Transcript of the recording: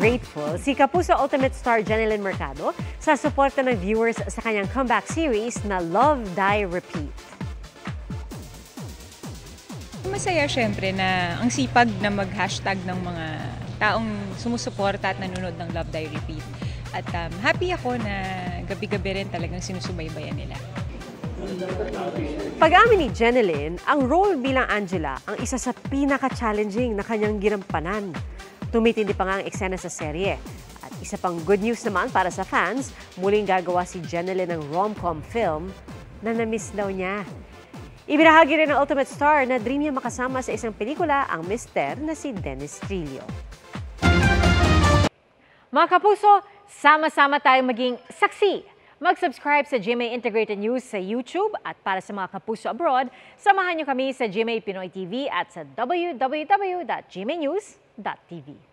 grateful si Kapuso Ultimate star Jenilyn Mercado sa suporta ng viewers sa kanyang comeback series na Love, Die, Repeat. Masaya syempre na ang sipag na mag-hashtag ng mga taong sumusuporta at nanonood ng Love, Die, Repeat. At happy ako na gabi-gabi rin talagang sinusubaybayan nila. Pag-amin ni Jenilyn, ang role bilang Angela ang isa sa pinaka-challenging na kanyang ginampanan. Tumitindi pa nga ang eksena sa serye. At isa pang good news naman para sa fans, muling gagawa si Jenilyn ng rom-com film na na-miss daw niya. Ibinahagi rin ng Ultimate Star na dream niya makasama sa isang pelikula ang mister na si Dennis Trillo. Mga kapuso, sama-sama tayong maging saksi. Mag-subscribe sa GMA Integrated News sa YouTube at para sa mga kapuso abroad, samahan niyo kami sa GMA Pinoy TV at sa www.gmanews.tv.